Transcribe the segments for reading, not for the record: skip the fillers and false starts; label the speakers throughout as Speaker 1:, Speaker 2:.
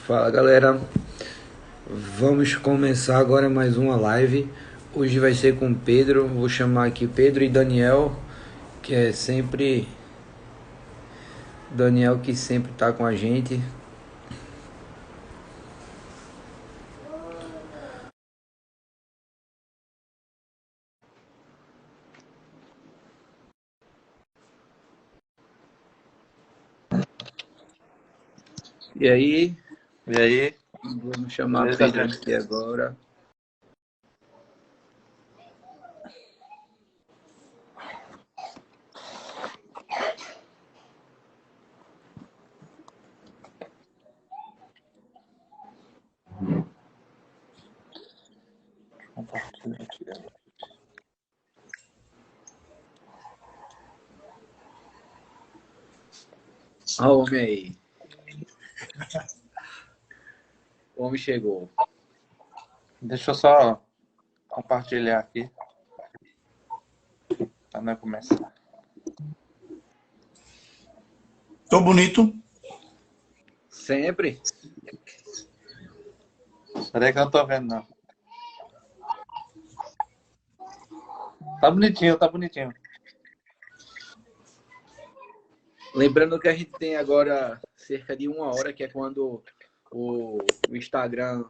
Speaker 1: Fala galera, vamos começar agora mais uma live. Hoje vai ser com Pedro, vou chamar aqui Pedro e Daniel, que é sempre Daniel que sempre tá com a gente. E aí,
Speaker 2: E aí?
Speaker 1: vamos chamar
Speaker 2: Beleza,
Speaker 1: Pedro
Speaker 2: gente?
Speaker 1: aqui agora.
Speaker 2: Compartilha aqui.
Speaker 1: Olha o homem aí, o homem chegou.
Speaker 2: Deixa eu só compartilhar aqui para nós começar.
Speaker 3: Tô bonito?
Speaker 1: Sempre?
Speaker 2: Peraí que eu não tô vendo, não. Tá bonitinho, tá bonitinho.
Speaker 1: Lembrando que a gente tem agora cerca de 1 hora, que é quando o Instagram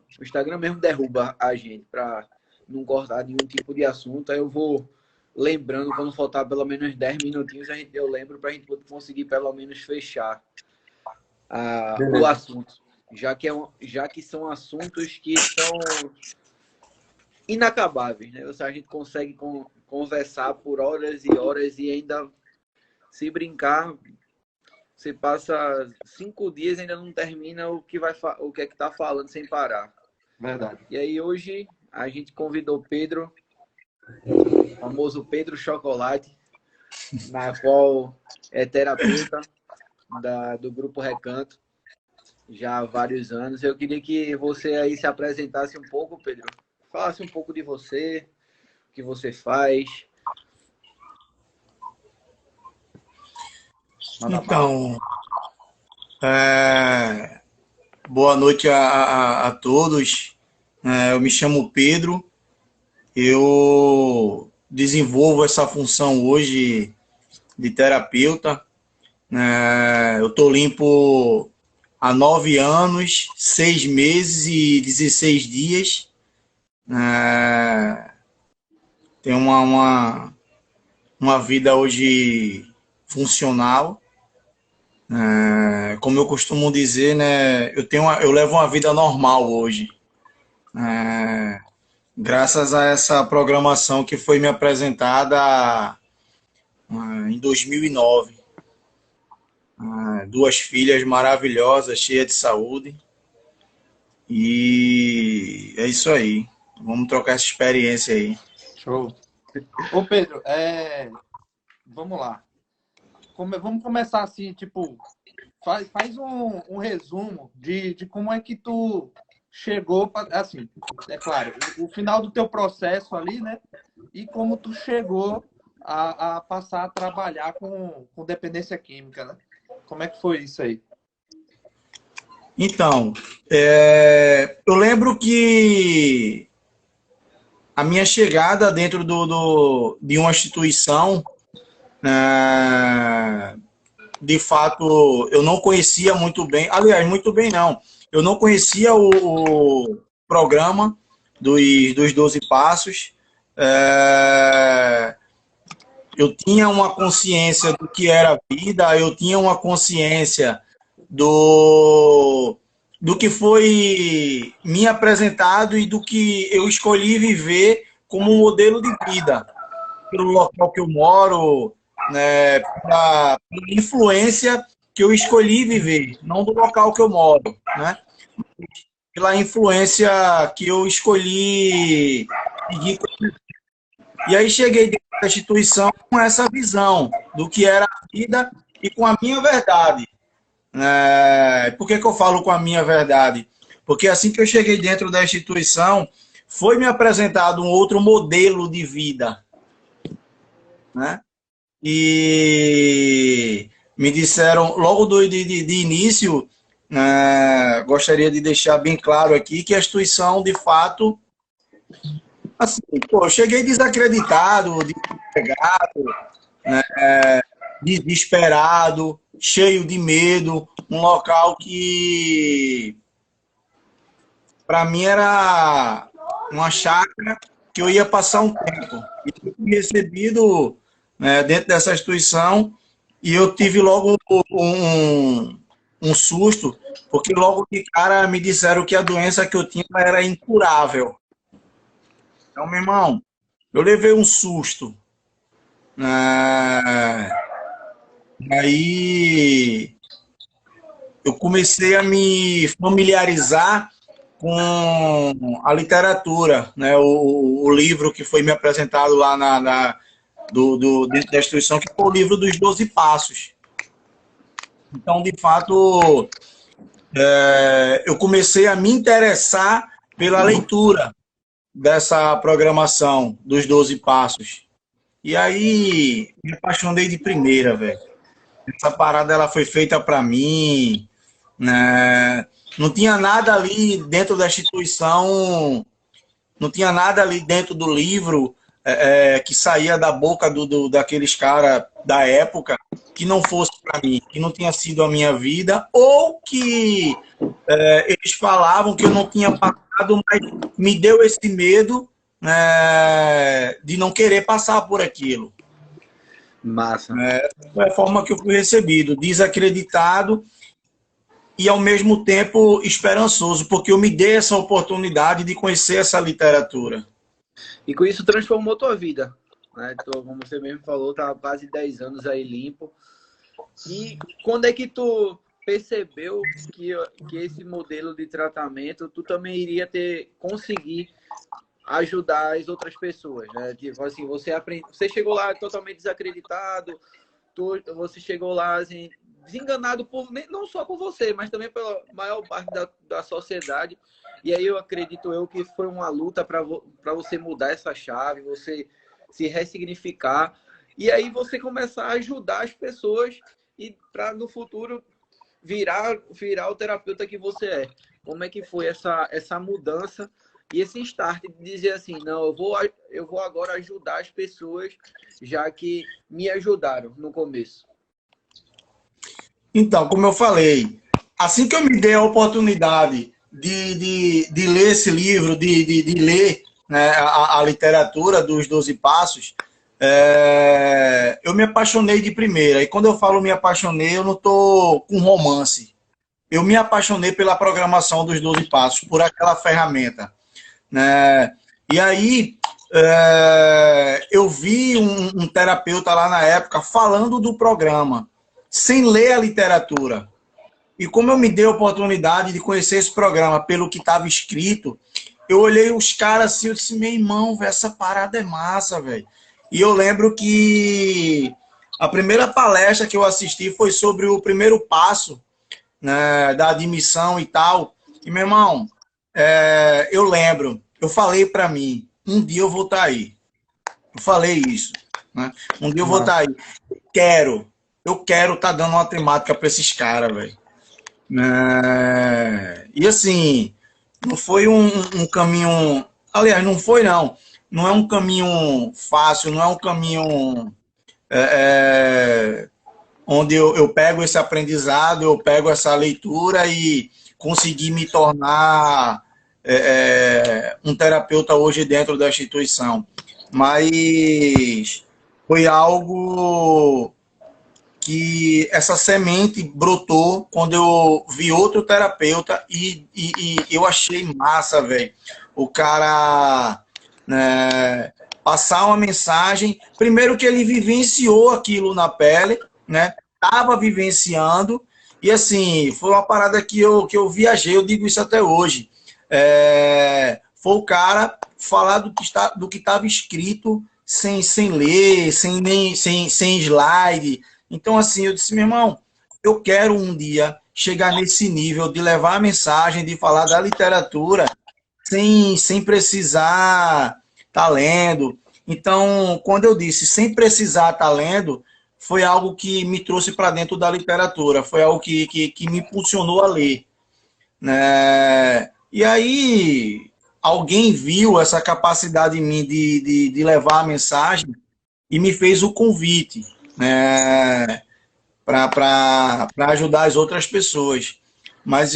Speaker 1: mesmo derruba a gente para não cortar nenhum tipo de assunto. Aí eu vou lembrando, quando faltar pelo menos 10 minutinhos, eu lembro para a gente conseguir pelo menos fechar o
Speaker 2: Beleza.
Speaker 1: assunto. Já que são assuntos que são inacabáveis, né? Ou seja, a gente consegue conversar por horas e horas e ainda, se brincar, você passa 5 dias e ainda não termina o que é que tá falando sem parar.
Speaker 2: Verdade.
Speaker 1: E aí hoje a gente convidou Pedro, o famoso Pedro Chocolate, na qual é terapeuta do Grupo Recanto já há vários anos. Eu queria que você aí se apresentasse um pouco, Pedro. Falasse um pouco de você, o que você faz.
Speaker 2: Manda bala.
Speaker 3: Então, boa noite a todos. Eu me chamo Pedro, eu desenvolvo essa função hoje de terapeuta. Eu tô limpo há 9 anos, 6 meses e 16 dias. Tenho uma vida hoje funcional. Como eu costumo dizer, né, eu levo uma vida normal hoje, graças a essa programação que foi me apresentada em 2009. 2 filhas maravilhosas, cheias de saúde, e é isso aí. Vamos trocar essa experiência aí.
Speaker 2: Show. Ô, Pedro, vamos lá. Vamos começar assim, tipo, faz um resumo de como é que tu chegou, assim, é claro, o final do teu processo ali, né? E como tu chegou a passar a trabalhar com dependência química, né? Como é que foi isso aí?
Speaker 3: Então, eu lembro que a minha chegada dentro de uma instituição, de fato, eu não conhecia muito bem, aliás, muito bem não, eu não conhecia o programa dos 12 Passos. Eu tinha uma consciência do que era vida, eu tinha uma consciência do que foi me apresentado e do que eu escolhi viver como um modelo de vida, pelo local que eu moro, né, pela influência que eu escolhi viver, não do local que eu moro, né, pela influência que eu escolhi seguir. E aí cheguei dentro da instituição com essa visão do que era a vida e com a minha verdade. Por que eu falo com a minha verdade? Porque assim que eu cheguei dentro da instituição, foi me apresentado um outro modelo de vida, né? E me disseram, logo de início, gostaria de deixar bem claro aqui que a instituição, de fato, assim, pô, eu cheguei desacreditado, desempregado, né, desesperado, cheio de medo, um local que, para mim, era uma chácara que eu ia passar um tempo. E eu fui recebido, né, dentro dessa instituição e eu tive logo um susto, porque logo de cara me disseram que a doença que eu tinha era incurável. Então, meu irmão, eu levei um susto. Aí eu comecei a me familiarizar com a literatura, né? O livro que foi me apresentado lá dentro da instituição, que foi o livro dos 12 Passos. Então, de fato, eu comecei a me interessar pela leitura dessa programação dos 12 Passos. E aí, me apaixonei de primeira, velho. Essa parada, ela foi feita para mim, né? Não tinha nada ali dentro da instituição, não tinha nada ali dentro do livro que saía da boca daqueles caras da época que não fosse para mim, que não tinha sido a minha vida, ou que eles falavam que eu não tinha passado, mas me deu esse medo, de não querer passar por aquilo.
Speaker 1: Massa.
Speaker 3: Foi a forma que eu fui recebido, desacreditado e, ao mesmo tempo, esperançoso, porque eu me dei essa oportunidade de conhecer essa literatura.
Speaker 1: E com isso transformou tua vida, né? Tu, como você mesmo falou, tá há quase 10 anos aí limpo. E quando é que tu percebeu que esse modelo de tratamento, tu também iria conseguir ajudar as outras pessoas, né? Tipo assim, você chegou lá totalmente desacreditado, você chegou lá assim, desenganado não só por você, mas também pela maior parte da sociedade. E aí eu acredito que foi uma luta para você mudar essa chave, você se ressignificar, e aí você começar a ajudar as pessoas e para no futuro virar o terapeuta que você é. Como é que foi essa mudança e esse start de dizer assim, não, eu vou agora ajudar as pessoas, já que me ajudaram no começo?
Speaker 3: Então, como eu falei, assim que eu me dei a oportunidade de ler esse livro, de ler, né, a literatura dos 12 Passos, eu me apaixonei de primeira. E quando eu falo me apaixonei, eu não estou com romance. Eu me apaixonei pela programação dos 12 Passos, por aquela ferramenta, né? E aí, eu vi um terapeuta lá na época falando do programa, sem ler a literatura. E como eu me dei a oportunidade de conhecer esse programa pelo que estava escrito, eu olhei os caras assim, eu disse, meu irmão, véio, essa parada é massa, velho. E eu lembro que a primeira palestra que eu assisti foi sobre o primeiro passo, né, da admissão e tal. E, meu irmão, eu lembro, eu falei para mim, um dia eu vou estar aí. Eu falei isso, né? Um dia eu vou estar aí. Eu quero estar dando uma temática para esses caras, velho. E assim, não foi um caminho... Aliás, não foi, não. Não é um caminho fácil, não é um caminho onde eu pego esse aprendizado, eu pego essa leitura e consegui me tornar um terapeuta hoje dentro da instituição. Mas foi algo que essa semente brotou quando eu vi outro terapeuta e eu achei massa, velho. O cara, né, passar uma mensagem, primeiro que ele vivenciou aquilo na pele, né? Tava vivenciando, e assim, foi uma parada que eu viajei, eu digo isso até hoje. Foi o cara falar do que estava escrito sem ler, sem slide. Então, assim, eu disse, meu irmão, eu quero um dia chegar nesse nível de levar a mensagem, de falar da literatura sem precisar estar lendo. Então, quando eu disse sem precisar estar lendo, foi algo que me trouxe para dentro da literatura, foi algo que me impulsionou a ler, né? E aí alguém viu essa capacidade em mim de levar a mensagem e me fez o convite, né, para ajudar as outras pessoas. Mas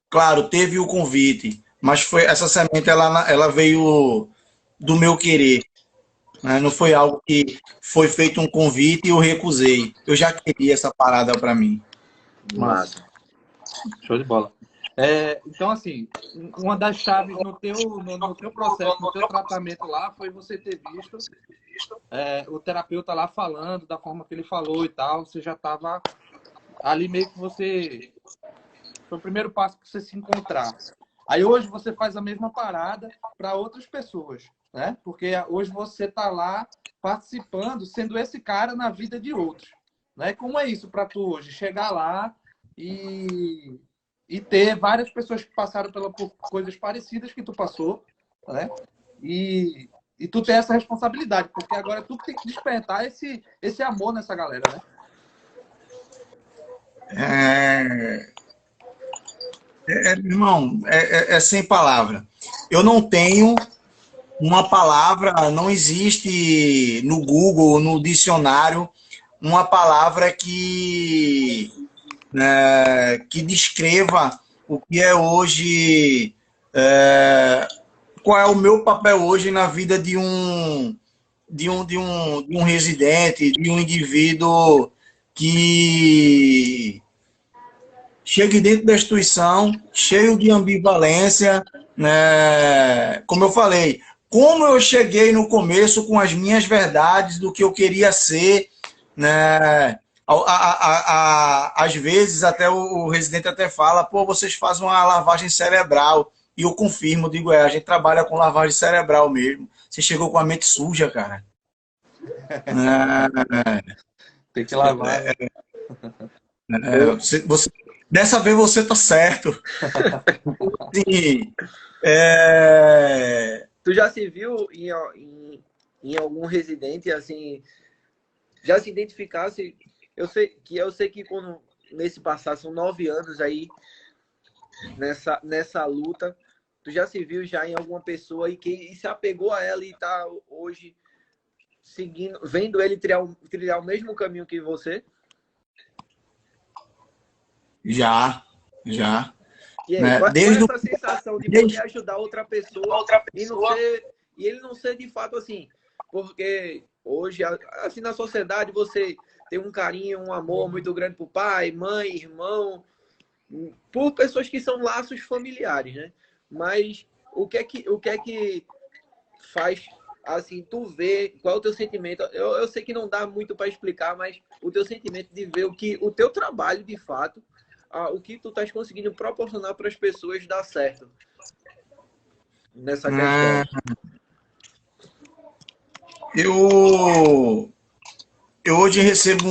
Speaker 3: claro, teve o convite, mas foi essa semente, ela veio do meu querer, né? Não foi algo que foi feito um convite e eu recusei. Eu já queria essa parada para mim.
Speaker 2: Massa. Show de bola. Então, assim, uma das chaves no teu processo, no teu tratamento lá, foi você ter visto o terapeuta lá falando da forma que ele falou e tal. Você já estava ali meio que você... Foi o primeiro passo para você se encontrar. Aí hoje você faz a mesma parada para outras pessoas, né? Porque hoje você está lá participando, sendo esse cara na vida de outros, né? Como é isso para tu hoje? Chegar lá e ter várias pessoas que passaram por coisas parecidas que tu passou, né? E tu ter essa responsabilidade, porque agora tu tem que despertar esse amor nessa galera, né?
Speaker 3: Irmão, sem palavra. Eu não tenho uma palavra, não existe no Google, no dicionário, uma palavra que descreva o que é hoje, qual é o meu papel hoje na vida de um residente, de um indivíduo que chegue dentro da instituição, cheio de ambivalência, né? Como eu falei, como eu cheguei no começo com as minhas verdades do que eu queria ser, né? Às vezes até o residente até fala, pô, vocês fazem uma lavagem cerebral. E eu confirmo, digo, a gente trabalha com lavagem cerebral mesmo. Você chegou com a mente suja, cara.
Speaker 2: Tem que lavar.
Speaker 3: Dessa vez você tá certo. Sim.
Speaker 1: Tu já se viu em algum residente, assim, já se identificasse? Eu sei que quando, nesse passado, são 9 anos aí, nessa luta, tu já se viu já em alguma pessoa e se apegou a ela e tá hoje seguindo, vendo ele trilhar o mesmo caminho que você?
Speaker 3: Já.
Speaker 1: E aí,
Speaker 3: Né?
Speaker 1: qual é essa sensação de poder ajudar outra pessoa e ele não ser de fato assim? Porque hoje, assim, na sociedade, você tem um carinho, um amor muito grande por pai, mãe, irmão, por pessoas que são laços familiares, né? Mas o que é que faz, assim, tu ver, qual é o teu sentimento? Eu sei que não dá muito para explicar, mas o teu sentimento de ver o teu trabalho, de fato, o que tu estás conseguindo proporcionar para as pessoas dar certo nessa questão.
Speaker 3: Eu hoje recebo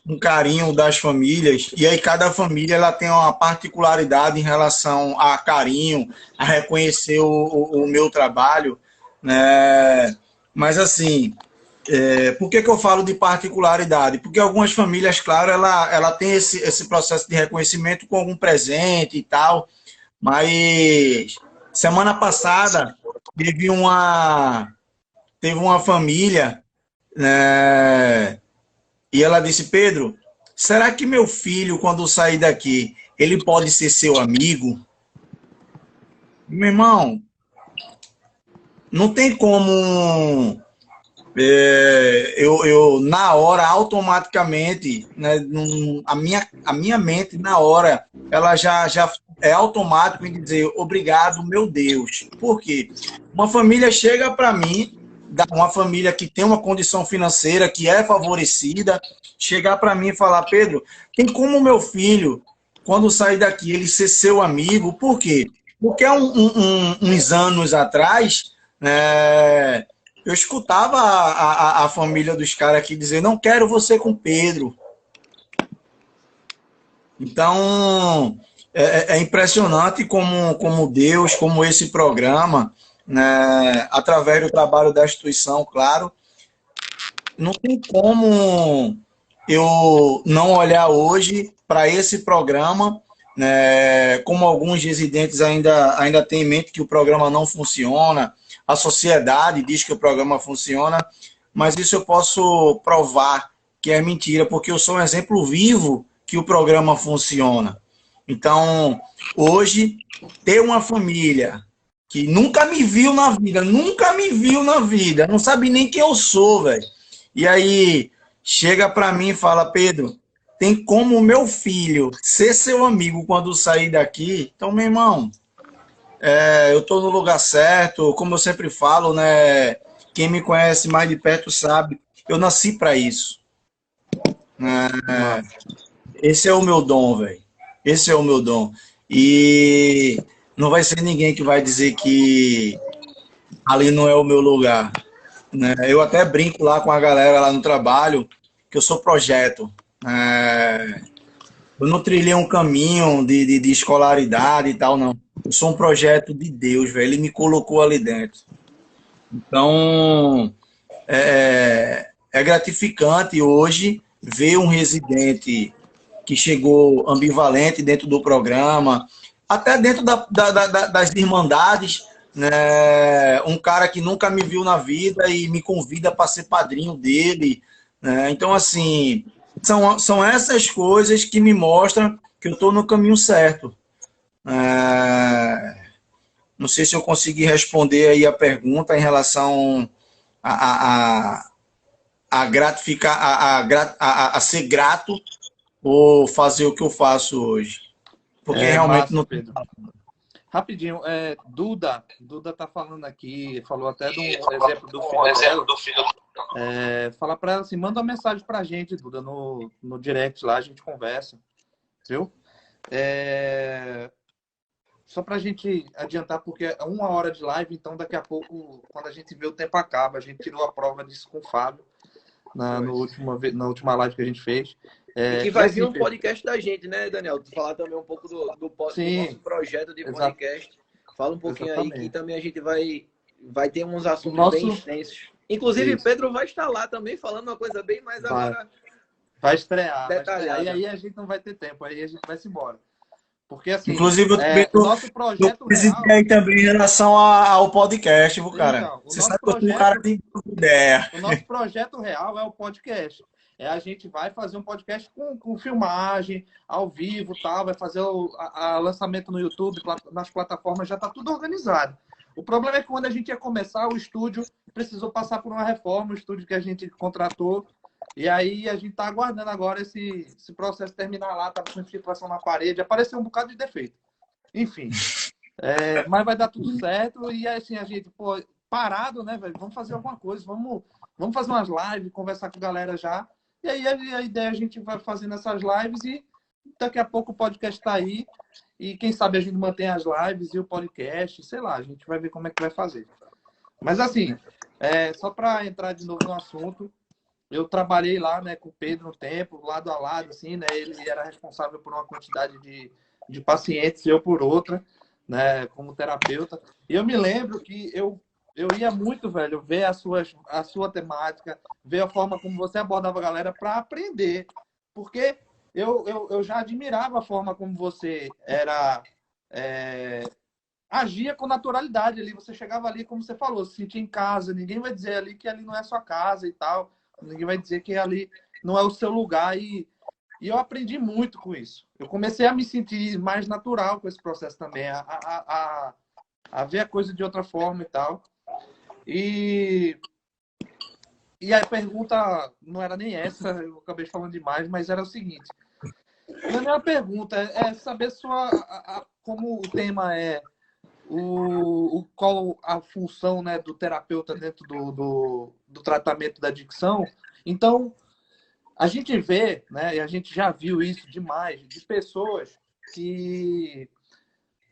Speaker 3: um carinho das famílias, e aí cada família ela tem uma particularidade em relação a carinho, a reconhecer o meu trabalho, né? Mas assim, por que eu falo de particularidade? Porque algumas famílias, claro, ela tem esse processo de reconhecimento com algum presente e tal, mas semana passada teve uma família, né? E ela disse, Pedro, será que meu filho, quando sair daqui, ele pode ser seu amigo? Meu irmão, não tem como eu na hora, automaticamente, né, a minha mente, na hora, ela já é automático em dizer, obrigado, meu Deus. Por quê? Uma família chega para mim, uma família que tem uma condição financeira, que é favorecida, chegar para mim e falar, Pedro, tem como meu filho, quando sair daqui, ele ser seu amigo? Por quê? Porque há uns anos atrás, eu escutava a família dos caras aqui dizer, não quero você com Pedro. Então, é impressionante como Deus, como esse programa, né, através do trabalho da instituição, claro. Não tem como eu não olhar hoje para esse programa, né, como alguns residentes ainda têm em mente que o programa não funciona, a sociedade diz que o programa funciona, mas isso eu posso provar que é mentira, porque eu sou um exemplo vivo que o programa funciona. Então, hoje, ter uma família que nunca me viu na vida, não sabe nem quem eu sou, velho. E aí, chega para mim e fala, Pedro, tem como o meu filho ser seu amigo quando sair daqui? Então, meu irmão, eu estou no lugar certo, como eu sempre falo, né? Quem me conhece mais de perto sabe, eu nasci para isso. Esse é o meu dom, velho. Esse é o meu dom. E não vai ser ninguém que vai dizer que ali não é o meu lugar, né? Eu até brinco lá com a galera lá no trabalho que eu sou projeto. Eu não trilhei um caminho de escolaridade e tal, não. Eu sou um projeto de Deus, velho. Ele me colocou ali dentro. Então, é gratificante hoje ver um residente que chegou ambivalente dentro do programa, até dentro das irmandades, né? Um cara que nunca me viu na vida e me convida para ser padrinho dele, né? Então, assim, são essas coisas que me mostram que eu estou no caminho certo. Não sei se eu consegui responder aí a pergunta em relação a gratificar, a ser grato ou fazer o que eu faço hoje. Porque realmente
Speaker 2: massa,
Speaker 3: não.
Speaker 2: Pedro. Rapidinho, Duda tá falando aqui, falou até do exemplo do filho dela. Fala para ela assim, manda uma mensagem pra gente, Duda, no direct lá, a gente conversa, viu? Só pra gente adiantar, porque é 1 hora de live, então daqui a pouco, quando a gente vê o tempo acaba, a gente tirou a prova disso com o Fábio na última live que a gente fez.
Speaker 1: E que vai vir um podcast da gente, né, Daniel? Tu falar também um pouco do nosso projeto de podcast. Fala um pouquinho Exatamente. Aí que também a gente vai ter uns assuntos bem extensos. Inclusive, Isso. Pedro vai estar lá também falando uma coisa bem mais agora.
Speaker 2: Vai estrear. E aí a gente não vai ter tempo, aí a gente vai se embora. Porque assim,
Speaker 3: inclusive,
Speaker 2: o nosso projeto real...
Speaker 3: aí também em relação ao podcast, viu, cara?
Speaker 2: Então,
Speaker 3: Você sabe que eu sou um cara de ideia.
Speaker 2: O nosso projeto real é o podcast. A gente vai fazer um podcast com filmagem, ao vivo, tal, vai fazer o lançamento no YouTube, nas plataformas, já está tudo organizado. O problema é que quando a gente ia começar, o estúdio precisou passar por uma reforma, o estúdio que a gente contratou, e aí a gente está aguardando agora esse processo terminar lá, estava com infiltração na parede, apareceu um bocado de defeito. Enfim, mas vai dar tudo certo, e assim, a gente, parado, né, velho? Vamos fazer alguma coisa, vamos fazer umas lives, conversar com a galera já. E aí a ideia a gente vai fazendo essas lives e daqui a pouco o podcast está aí. E quem sabe a gente mantém as lives e o podcast, sei lá, a gente vai ver como é que vai fazer. Mas assim, só para entrar de novo no assunto, eu trabalhei lá, né, com o Pedro um tempo, lado a lado, assim, né? Ele era responsável por uma quantidade de pacientes e eu por outra, né, como terapeuta. E eu me lembro que eu ia muito, velho, ver a sua temática, ver a forma como você abordava a galera para aprender. Porque eu já admirava a forma como você agia com naturalidade ali. Você chegava ali, como você falou, se sentia em casa. Ninguém vai dizer ali que ali não é sua casa e tal. Ninguém vai dizer que ali não é o seu lugar. E eu aprendi muito com isso. Eu comecei a me sentir mais natural com esse processo também, a ver a coisa de outra forma e tal. E a pergunta não era nem essa, eu acabei falando demais, mas era o seguinte. A minha pergunta é saber como o tema é qual a função, né, do terapeuta dentro do tratamento da adicção. Então, a gente vê, né, e a gente já viu isso demais, de pessoas que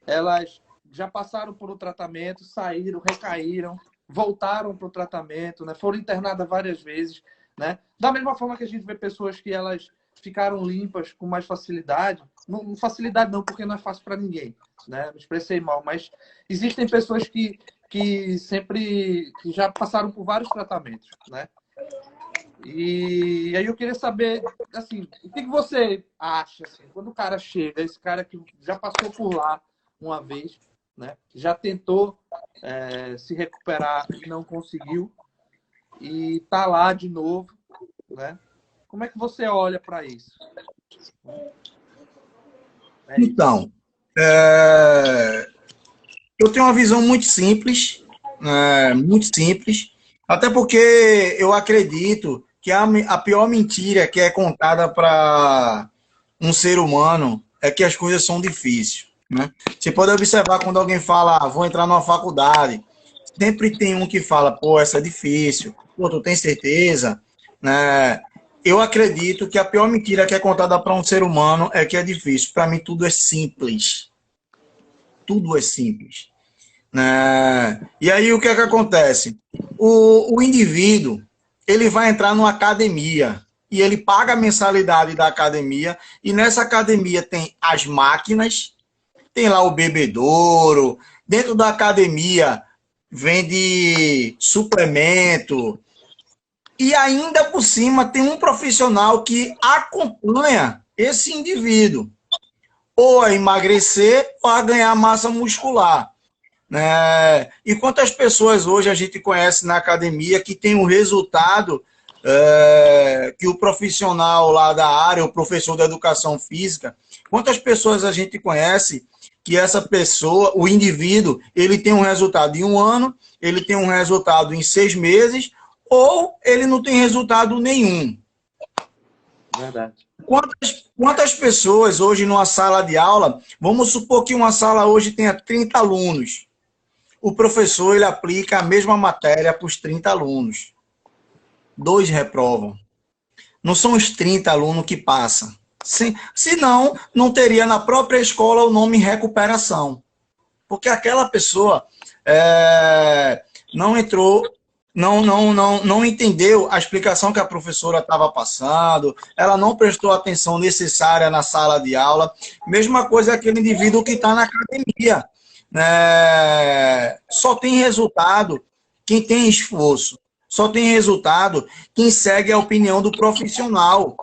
Speaker 2: elas já passaram por um tratamento, saíram, recaíram, voltaram para o tratamento, né? Foram internadas várias vezes, né? Da mesma forma que a gente vê pessoas que elas ficaram limpas com mais facilidade, não facilidade não, porque não é fácil para ninguém, né? Me expressei mal, mas existem pessoas que que já passaram por vários tratamentos, né? E aí eu queria saber, assim, o que você acha, assim, quando o cara chega, esse cara que já passou por lá uma vez, né? Já tentou se recuperar e não conseguiu, e tá lá de novo, né? Como é que você olha para isso?
Speaker 3: Então, eu tenho uma visão muito simples, até porque eu acredito que a pior mentira que é contada para um ser humano é que as coisas são difíceis, né? Você pode observar quando alguém fala, vou entrar numa faculdade, sempre tem um que fala, pô, essa é difícil, pô, tu tem certeza? Né? Eu acredito que a pior mentira que é contada para um ser humano é que é difícil. Para mim, tudo é simples. Tudo é simples. Né? E aí, o que é que acontece? O indivíduo, ele vai entrar numa academia e ele paga a mensalidade da academia e nessa academia tem as máquinas, tem lá o bebedouro, dentro da academia vende suplemento, e ainda por cima tem um profissional que acompanha esse indivíduo ou a emagrecer ou a ganhar massa muscular. Né? E quantas pessoas hoje a gente conhece na academia que tem um resultado que o profissional lá da área, o professor da educação física, quantas pessoas a gente conhece que essa pessoa, o indivíduo, ele tem um resultado em 1 ano, ele tem um resultado em 6 meses, ou ele não tem resultado nenhum.
Speaker 2: Verdade.
Speaker 3: Quantas pessoas hoje numa sala de aula, vamos supor que uma sala hoje tenha 30 alunos. O professor, ele aplica a mesma matéria para os 30 alunos. 2 reprovam. Não são os 30 alunos que passam. Senão, não teria na própria escola o nome recuperação. Porque aquela pessoa não entrou, não entendeu a explicação que a professora estava passando, ela não prestou a atenção necessária na sala de aula. Mesma coisa aquele indivíduo que está na academia. Só tem resultado quem tem esforço. Só tem resultado quem segue a opinião do profissional.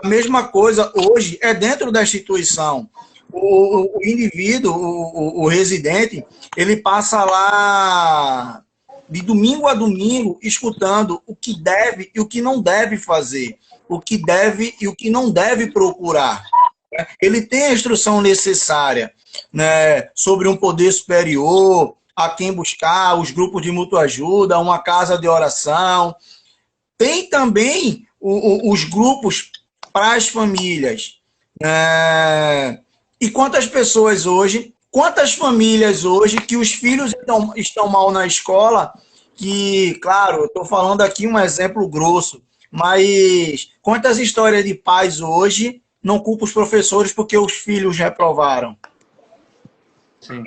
Speaker 3: A mesma coisa hoje é dentro da instituição. O indivíduo, o residente, ele passa lá de domingo a domingo escutando o que deve e o que não deve fazer, o que deve e o que não deve procurar. Ele tem a instrução necessária, né, sobre um poder superior, a quem buscar, os grupos de mútua ajuda, uma casa de oração. Tem também os grupos para as famílias. E quantas pessoas hoje, quantas famílias hoje que os filhos estão mal na escola, que, claro, eu estou falando aqui um exemplo grosso, mas quantas histórias de pais hoje não culpam os professores porque os filhos reprovaram?
Speaker 2: Sim.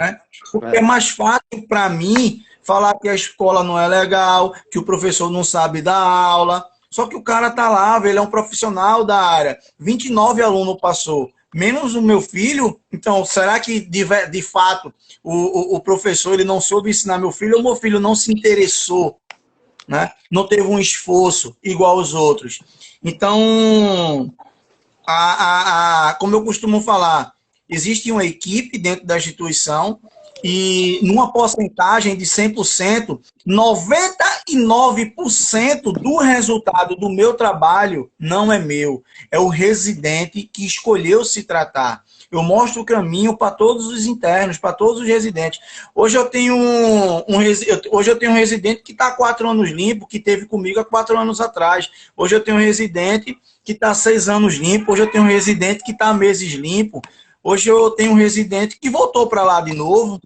Speaker 3: Porque é mais fácil para mim falar que a escola não é legal, que o professor não sabe dar aula. Só que o cara tá lá, ele é um profissional da área. 29 alunos passou, menos o meu filho. Então, será que de fato o professor ele não soube ensinar meu filho ou meu filho não se interessou, né? Não teve um esforço igual aos outros? Então, como eu costumo falar, existe uma equipe dentro da instituição e numa porcentagem de 100%, 99% do resultado do meu trabalho não é meu. É o residente que escolheu se tratar. Eu mostro o caminho para todos os internos, para todos os residentes. Hoje eu tenho um residente que está há 4 anos limpo, que teve comigo há 4 anos atrás. Hoje eu tenho um residente que está há 6 anos limpo. Hoje eu tenho um residente que está há meses limpo. Hoje eu tenho um residente que voltou para lá de novo.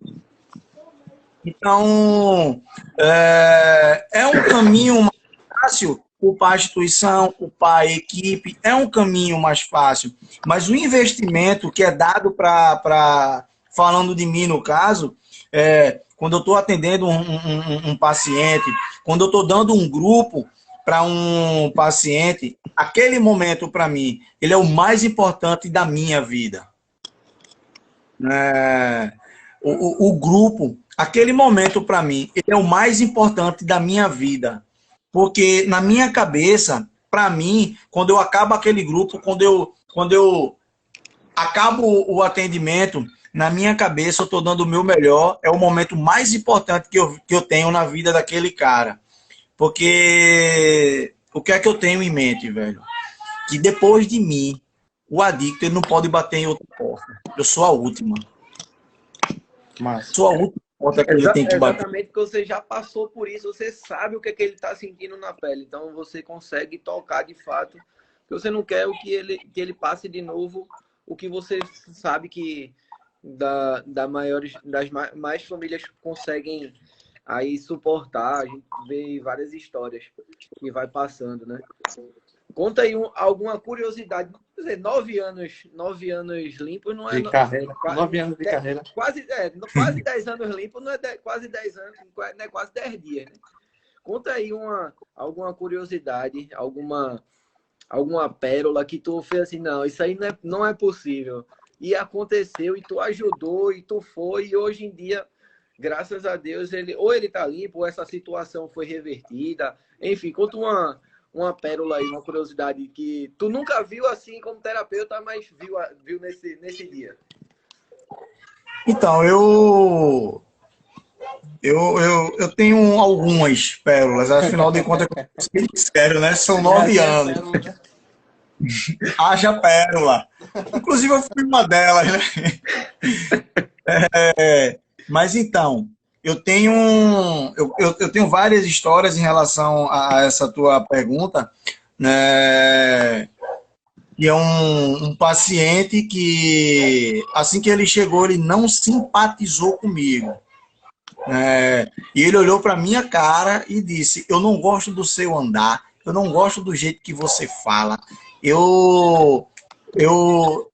Speaker 3: Então, é um caminho mais fácil culpar a instituição, culpar a equipe, é um caminho mais fácil. Mas o investimento que é dado falando de mim no caso, quando eu estou atendendo um paciente, quando eu estou dando um grupo para um paciente, aquele momento para mim, ele é o mais importante da minha vida. O grupo, aquele momento para mim, ele é o mais importante da minha vida. Porque na minha cabeça, para mim, quando eu acabo aquele grupo, quando eu acabo o atendimento, na minha cabeça eu estou dando o meu melhor, é o momento mais importante que eu tenho na vida daquele cara. Porque o que é que eu tenho em mente, velho? Que depois de mim, o adicto ele não pode bater em outra porta. Eu sou a última.
Speaker 2: Mas...
Speaker 3: Sou a última porta que ele tem que bater.
Speaker 1: Exatamente, porque você já passou por isso, você sabe o que é que ele está sentindo na pele. Então você consegue tocar de fato. Porque você não quer que ele passe de novo o que você sabe que das mais famílias conseguem aí suportar. A gente vê várias histórias que vai passando, né? Conta aí alguma curiosidade. Quer dizer, 9 anos limpos não é...
Speaker 2: De carreira. 9 anos de carreira.
Speaker 1: Quase 10 anos limpos não é quase 10 anos, não é quase 10 dias, né? Conta aí alguma curiosidade, alguma pérola que tu fez assim, não, isso aí não é possível. E aconteceu, e tu ajudou, e tu foi, e hoje em dia, graças a Deus, ele tá limpo, ou essa situação foi revertida. Enfim, conta uma pérola aí, uma curiosidade que tu nunca viu assim como terapeuta, mas viu nesse dia.
Speaker 3: Então, eu tenho algumas pérolas, afinal de contas, eu sério, né? São 9 anos.
Speaker 2: Pérola, né?
Speaker 3: Haja pérola. Inclusive, eu fui uma delas, né? Mas então, eu tenho várias histórias em relação a essa tua pergunta, né? E é um paciente que, assim que ele chegou, ele não simpatizou comigo. E ele olhou para minha cara e disse: eu não gosto do seu andar, eu não gosto do jeito que você fala.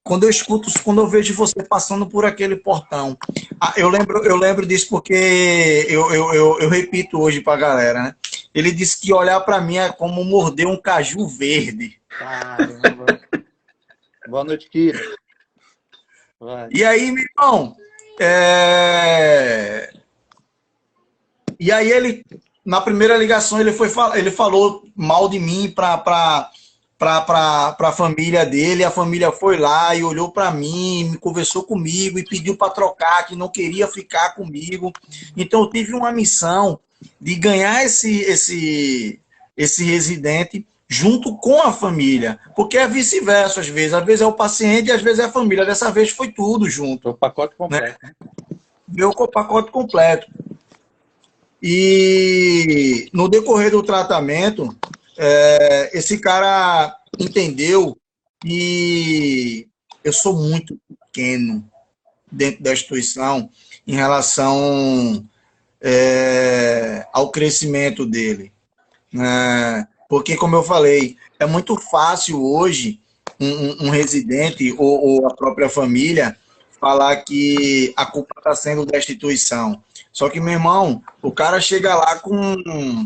Speaker 3: Quando eu vejo você passando por aquele portão, eu lembro disso porque eu repito hoje para a galera, né? Ele disse que olhar para mim é como morder um caju verde.
Speaker 2: Caramba. Boa noite, Kira. Vai.
Speaker 3: E aí, meu irmão, e aí ele, na primeira ligação, ele falou mal de mim para a família dele. A família foi lá e olhou para mim, me conversou comigo e pediu para trocar, que não queria ficar comigo. Então eu tive uma missão de ganhar esse residente junto com a família, porque é vice-versa às vezes é o paciente e às vezes é a família. Dessa vez foi tudo junto.
Speaker 2: O pacote completo.
Speaker 3: Né? Veio com o pacote completo. E no decorrer do tratamento, esse cara entendeu que eu sou muito pequeno dentro da instituição em relação ao crescimento dele. Porque, como eu falei, é muito fácil hoje um residente ou a própria família falar que a culpa está sendo da instituição. Só que, meu irmão, o cara chega lá com,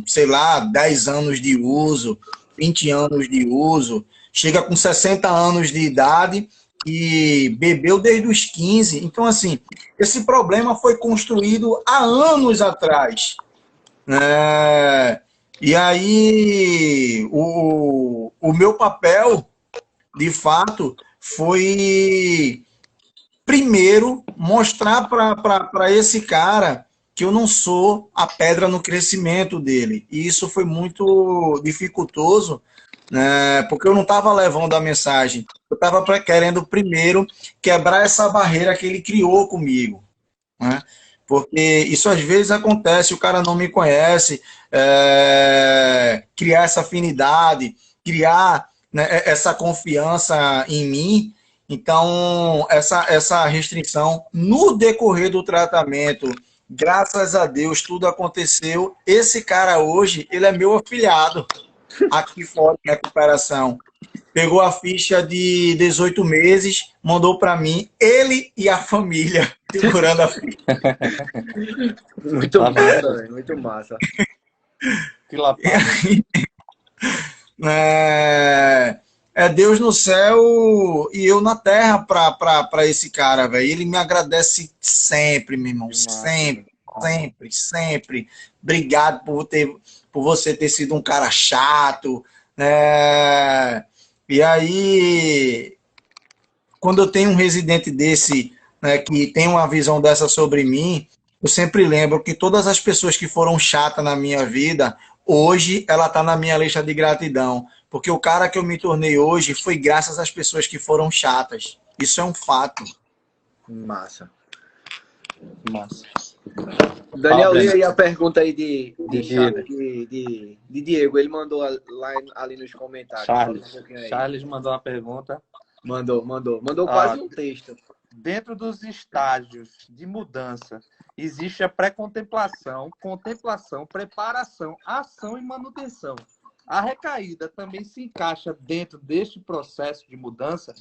Speaker 3: sei lá, 10 anos de uso, 20 anos de uso, chega com 60 anos de idade e bebeu desde os 15. Então, assim, esse problema foi construído há anos atrás. E aí, o meu papel, de fato, foi, primeiro, mostrar para esse cara que eu não sou a pedra no crescimento dele. E isso foi muito dificultoso, né, porque eu não estava levando a mensagem. Eu estava querendo, primeiro, quebrar essa barreira que ele criou comigo. Né? Porque isso às vezes acontece, o cara não me conhece, criar essa afinidade, criar, né, essa confiança em mim. Então, essa restrição, no decorrer do tratamento, graças a Deus, tudo aconteceu. Esse cara hoje, ele é meu afilhado aqui fora em recuperação. Pegou a ficha de 18 meses, mandou para mim, ele e a família, segurando a ficha.
Speaker 1: Muito massa, velho, muito massa.
Speaker 2: Que lapada.
Speaker 3: É Deus no céu e eu na terra para esse cara, velho. Ele me agradece sempre, meu irmão, sempre. sempre, sempre. Obrigado por você ter sido um cara chato, né? E aí, quando eu tenho um residente desse, né, que tem uma visão dessa sobre mim, eu sempre lembro que todas as pessoas que foram chatas na minha vida, hoje ela está na minha lista de gratidão. Porque o cara que eu me tornei hoje foi graças às pessoas que foram chatas. Isso é um fato.
Speaker 1: Massa.
Speaker 2: Massa.
Speaker 1: Daniel,
Speaker 2: Fala,
Speaker 1: lê aí
Speaker 2: Breno.
Speaker 1: a pergunta aí de
Speaker 2: Diego.
Speaker 1: Diego. Ele mandou lá ali nos comentários. Fala um pouquinho aí.
Speaker 2: Charles mandou uma pergunta.
Speaker 1: Mandou quase um texto.
Speaker 2: Dentro dos estágios de mudança, existe a pré-contemplação, contemplação, preparação, ação e manutenção. A recaída também se encaixa dentro deste processo de mudança?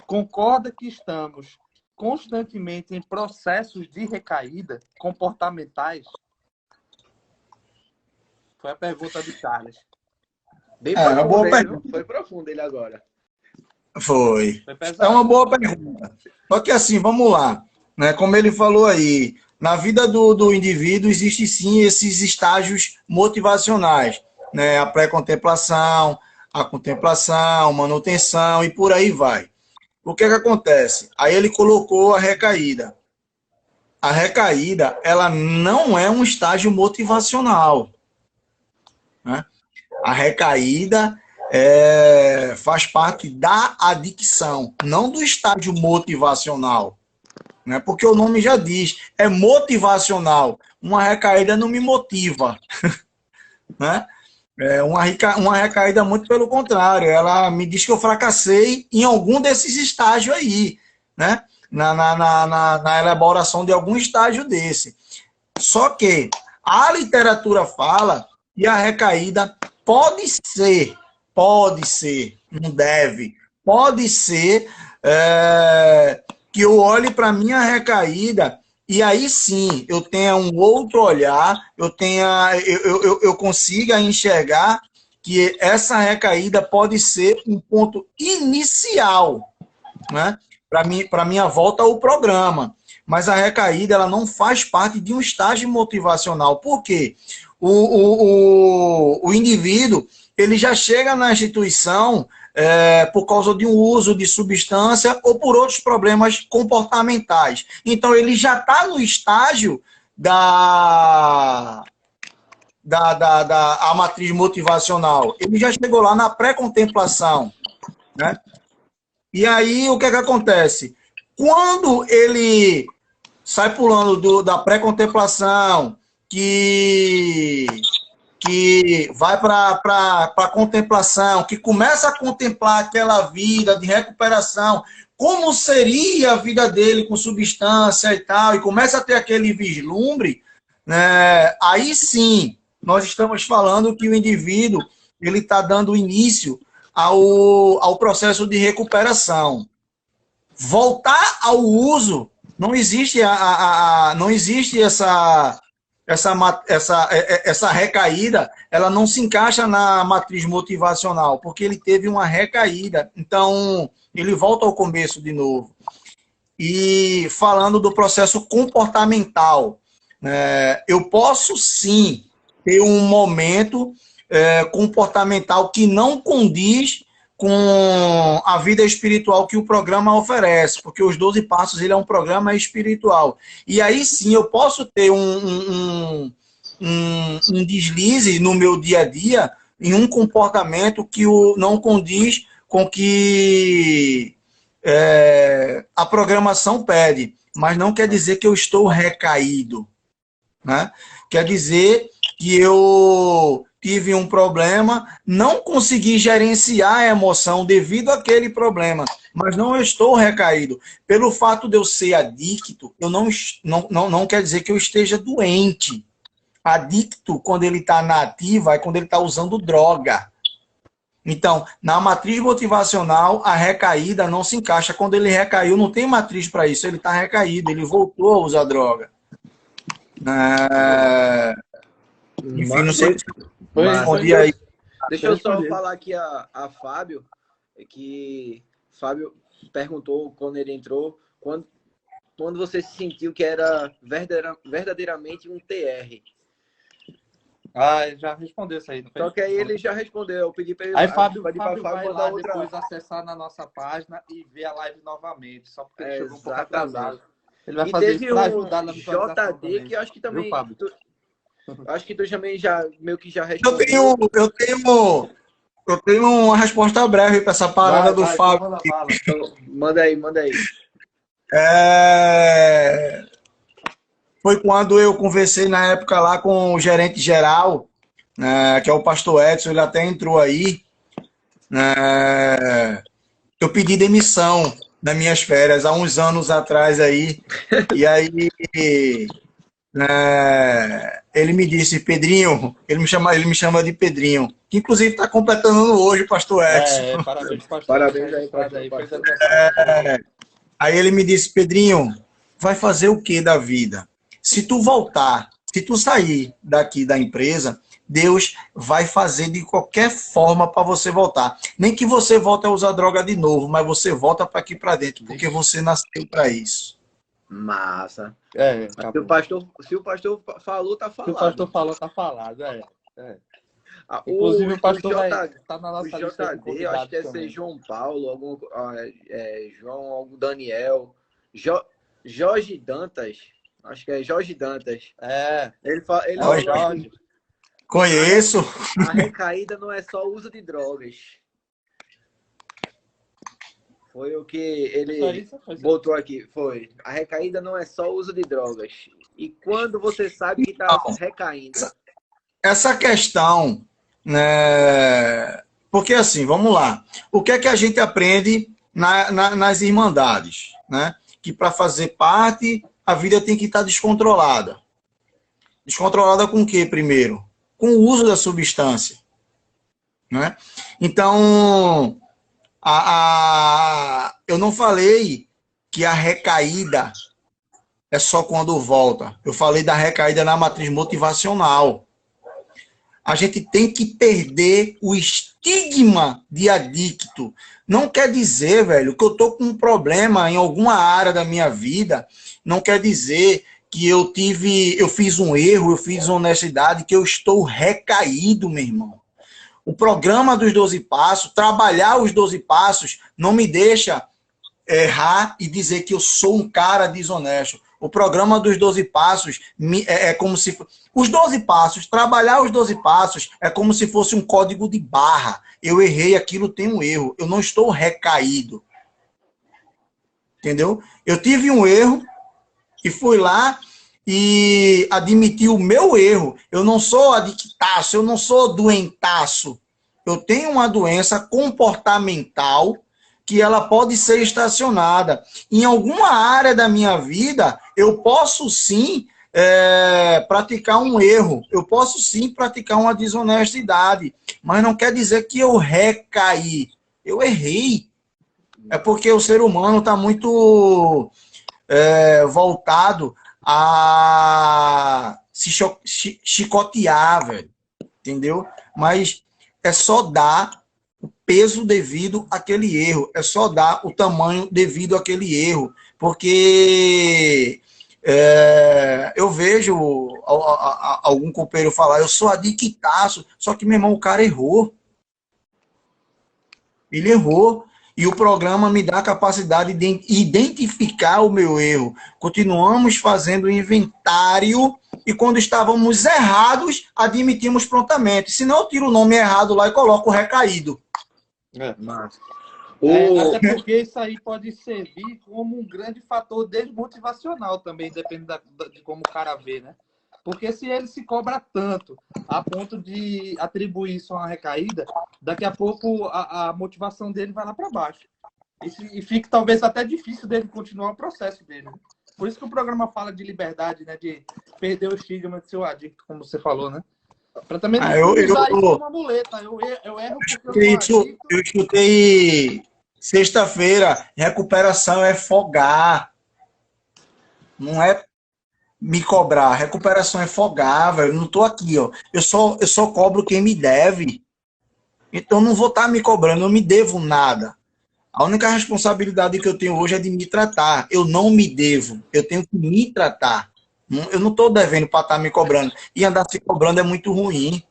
Speaker 2: Concorda que estamos constantemente em processos de recaída comportamentais? Foi a pergunta do Charles.
Speaker 1: Bem
Speaker 3: uma
Speaker 1: profundo,
Speaker 3: boa
Speaker 1: hein,
Speaker 3: pergunta.
Speaker 1: viu? Foi profundo ele agora.
Speaker 3: Foi.
Speaker 2: Foi
Speaker 3: É
Speaker 2: pesado.
Speaker 3: uma boa pergunta. Só que assim, vamos lá. Né? Como ele falou aí, na vida do indivíduo existe sim esses estágios motivacionais. Né? A pré-contemplação, a contemplação, manutenção e por aí vai. O que é que acontece? Aí ele colocou a recaída. A recaída, ela não é um estágio motivacional. Né? A recaída faz parte da adicção, não do estágio motivacional. Né? Porque o nome já diz, é motivacional. Uma recaída não me motiva. Né? Uma recaída, muito pelo contrário, ela me diz que eu fracassei em algum desses estágios aí, né? Na elaboração de algum estágio desse. Só que a literatura fala que a recaída pode ser, não deve, pode ser que eu olhe para a minha recaída e aí sim eu tenha um outro olhar, eu consiga enxergar que essa recaída pode ser um ponto inicial, né, para minha volta ao programa. Mas a recaída ela não faz parte de um estágio motivacional. Por quê? O indivíduo ele já chega na instituição por causa de um uso de substância ou por outros problemas comportamentais. Então, ele já está no estágio da matriz motivacional. Ele já chegou lá na pré-contemplação. Né? E aí, o que é que acontece? Quando ele sai pulando da pré-contemplação, que vai para a contemplação, que começa a contemplar aquela vida de recuperação, como seria a vida dele com substância e tal, e começa a ter aquele vislumbre, né, aí sim, nós estamos falando que o indivíduo ele está dando início ao processo de recuperação. Voltar ao uso, não existe, não existe essa recaída, ela não se encaixa na matriz motivacional, porque ele teve uma recaída. Então, ele volta ao começo de novo. E falando do processo comportamental, eu posso sim ter um momento comportamental que não condiz com a vida espiritual que o programa oferece, porque os 12 Passos ele é um programa espiritual. E aí sim eu posso ter um deslize no meu dia a dia em um comportamento que não condiz com que a programação pede, mas não quer dizer que eu estou recaído. Né? Quer dizer que eu tive um problema, não consegui gerenciar a emoção devido àquele problema, mas não estou recaído. Pelo fato de eu ser adicto, eu não quer dizer que eu esteja doente. Adicto, quando ele está na ativa, é quando ele está usando droga. Então, na matriz motivacional, a recaída não se encaixa. Quando ele recaiu, não tem matriz para isso. Ele está recaído, ele voltou a usar droga. Enfim, não sei se eu respondi aí.
Speaker 1: Deixa eu só falar aqui a Fábio, que Fábio perguntou quando ele entrou, quando você se sentiu que era verdadeiramente um TR?
Speaker 2: Ah, ele já respondeu isso aí, não foi?
Speaker 1: Só que aí ele já respondeu. Eu pedi para ele.
Speaker 2: Aí Fábio
Speaker 1: pra
Speaker 2: vai
Speaker 1: mandar
Speaker 2: lá
Speaker 1: outra.
Speaker 2: depois acessar na nossa página e ver a live novamente, só porque ele chegou um pouco
Speaker 1: Exatamente.
Speaker 2: atrasado. Ele vai
Speaker 1: E
Speaker 2: fazer isso
Speaker 1: teve
Speaker 2: para
Speaker 1: um
Speaker 2: ajudar na visualização
Speaker 1: JD
Speaker 2: também.
Speaker 1: que eu acho que também.
Speaker 2: Viu, Fábio?
Speaker 1: Acho que tu também já meio que já
Speaker 3: Eu
Speaker 1: respondeu.
Speaker 3: tenho uma resposta breve para essa parada do Fábio.
Speaker 2: Então manda bala.
Speaker 1: Então, manda aí, manda aí.
Speaker 3: Foi quando eu conversei na época lá com o gerente geral, né, que é o pastor Edson, ele até entrou aí. Eu pedi demissão nas minhas férias há uns anos atrás aí. E aí ele me disse, Pedrinho, ele me chama de Pedrinho, que inclusive está completando hoje o pastor Edson.
Speaker 2: Parabéns, pastor.
Speaker 1: Parabéns aí, pastor.
Speaker 3: Aí ele me disse, Pedrinho, vai fazer o que da vida? Se tu voltar, se tu sair daqui da empresa, Deus vai fazer de qualquer forma para você voltar. Nem que você volte a usar droga de novo, mas você volta para aqui para dentro, porque você nasceu para isso.
Speaker 1: Massa. Se o pastor falou, tá falado.
Speaker 2: Se o pastor falou, tá falado.
Speaker 1: Inclusive,
Speaker 2: o pastor vai estar na nossa lista de
Speaker 1: JD, eu acho que deve ser João Paulo, João Daniel, Jorge Dantas. Acho que é Jorge Dantas. Ele
Speaker 3: Jorge. Conheço.
Speaker 1: A recaída não é só o uso de drogas. Foi o que ele botou aqui. Foi. A recaída não é só o uso de drogas. E quando você sabe que está recaindo?
Speaker 3: Essa questão, né? Porque assim, vamos lá. O que é que a gente aprende nas irmandades, né? Que para fazer parte, a vida tem que estar descontrolada. Descontrolada com o quê, primeiro? Com o uso da substância, né? Então, eu não falei que a recaída é só quando volta. Eu falei da recaída na matriz motivacional. A gente tem que perder o estigma de adicto. Não quer dizer, velho, que eu tô com um problema em alguma área da minha vida. Não quer dizer que eu fiz um erro, eu fiz honestidade, que eu estou recaído, meu irmão. O programa dos 12 passos, trabalhar os 12 passos, não me deixa errar e dizer que eu sou um cara desonesto. O programa dos 12 passos é como se... Os 12 passos, trabalhar os 12 passos é como se fosse um código de barra. Eu errei, aquilo tem um erro. Eu não estou recaído. Entendeu? Eu tive um erro e fui lá e admiti o meu erro. Eu não sou adictaço, eu não sou doentaço. Eu tenho uma doença comportamental que ela pode ser estacionada. Em alguma área da minha vida, eu posso sim praticar um erro. Eu posso sim praticar uma desonestidade. Mas não quer dizer que eu recaí. Eu errei. É porque o ser humano está muito voltado a se chicotear, velho. Entendeu? Mas é só dar o peso devido àquele erro. É só dar o tamanho devido àquele erro. Porque eu vejo algum companheiro falar, eu sou adictaço, só que, meu irmão, o cara errou. Ele errou. E o programa me dá a capacidade de identificar o meu erro. Continuamos fazendo o inventário e quando estávamos errados, admitimos prontamente. Senão eu tiro o nome errado lá e coloco o recaído.
Speaker 2: Até porque isso aí pode servir como um grande fator desmotivacional também, depende de como o cara vê, né? Porque se ele se cobra tanto a ponto de atribuir isso a uma recaída, daqui a pouco a motivação dele vai lá para baixo. E fica talvez até difícil dele continuar o processo dele. Né? Por isso que o programa fala de liberdade, né? De perder o estigma de ser o adicto, como você falou, né? Para também não usar isso como uma muleta. Eu erro porque eu sou adicto.
Speaker 3: Eu escutei sexta-feira, recuperação é folgar. Não é me cobrar. Recuperação é folgar, velho. Eu não tô aqui, ó. Eu só cobro quem me deve. Então não vou estar me cobrando, eu não me devo nada. A única responsabilidade que eu tenho hoje é de me tratar. Eu não me devo. Eu tenho que me tratar. Eu não estou devendo para estar me cobrando. E andar se cobrando é muito ruim.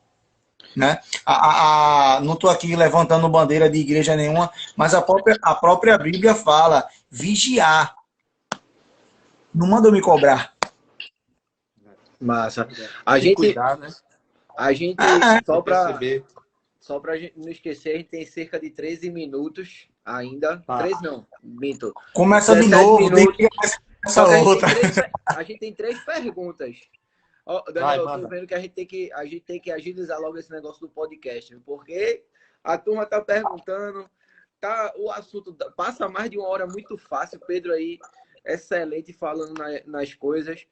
Speaker 3: Né? Não estou aqui levantando bandeira de igreja nenhuma, mas a própria Bíblia fala vigiar. Não manda eu me cobrar.
Speaker 1: Massa. A gente,
Speaker 2: cuidar, né?
Speaker 1: a gente só para gente não esquecer, a gente tem cerca de 13 minutos ainda. 13 não, minto.
Speaker 3: Começa de
Speaker 1: 17
Speaker 3: novo,
Speaker 1: minutos.
Speaker 3: tem que essa outra.
Speaker 1: A gente tem 3 perguntas. Ó, Daniel, eu tô vendo que a gente tem que agilizar logo esse negócio do podcast, porque a turma tá perguntando, o assunto passa mais de 1 hora muito fácil. Pedro aí, excelente, falando nas coisas,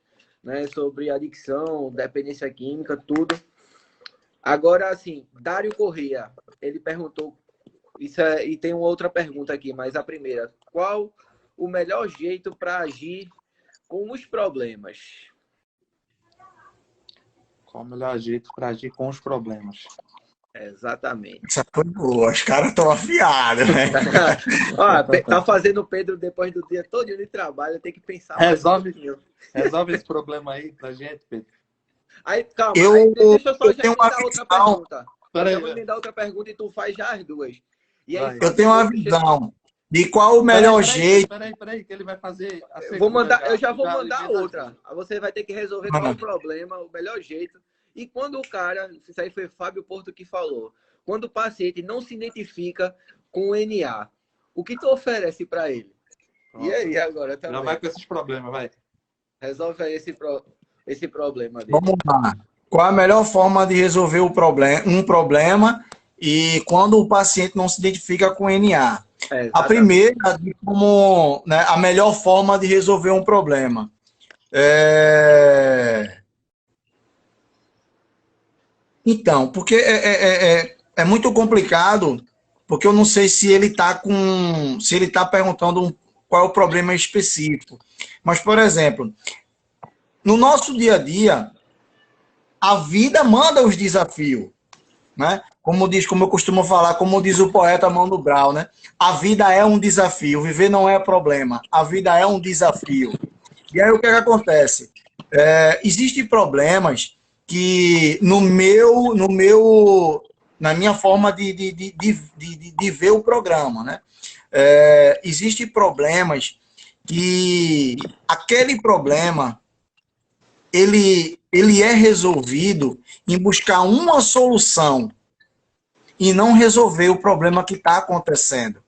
Speaker 1: né, sobre adicção, dependência química, tudo. Agora, assim, Dário Corrêa, ele perguntou, e tem uma outra pergunta aqui, mas a primeira, qual o melhor jeito para agir com os problemas?
Speaker 2: Qual o melhor jeito para agir com os problemas?
Speaker 1: Exatamente.
Speaker 3: Essa foi boa, os caras estão afiados, né?
Speaker 1: Ó, tá fazendo o Pedro depois do dia todo de trabalho, tem que pensar
Speaker 2: resolve esse problema aí pra gente, Pedro.
Speaker 1: Aí, calma, deixa eu só já emendar outra pergunta.
Speaker 2: Eu
Speaker 1: vou emendar outra pergunta e tu faz já as duas. E aí,
Speaker 3: eu tenho uma visão de qual o melhor jeito.
Speaker 2: Peraí, que ele vai fazer a
Speaker 1: segunda. Eu já vou mandar outra. Você vai ter que resolver qual é o problema, o melhor jeito. E quando o cara, isso aí foi Fábio Porto que falou, quando o paciente não se identifica com o NA, o que tu oferece para ele? Nossa. E aí agora também?
Speaker 2: Já vai com esses problemas, vai.
Speaker 1: Resolve aí esse problema dele.
Speaker 3: Vamos lá. Qual a melhor forma de resolver um problema e quando o paciente não se identifica com o NA? A primeira, como, né, a melhor forma de resolver um problema. Então, porque é muito complicado, porque eu não sei se ele está perguntando qual é o problema específico. Mas, por exemplo, no nosso dia a dia, a vida manda os desafios, né? Como eu costumo falar, como diz o poeta Mano Brown, né? A vida é um desafio, viver não é problema, a vida é um desafio. E aí o que acontece? Existem problemas que na minha forma de ver o programa, né? Existem problemas que aquele problema ele é resolvido em buscar uma solução e não resolver o problema que está acontecendo,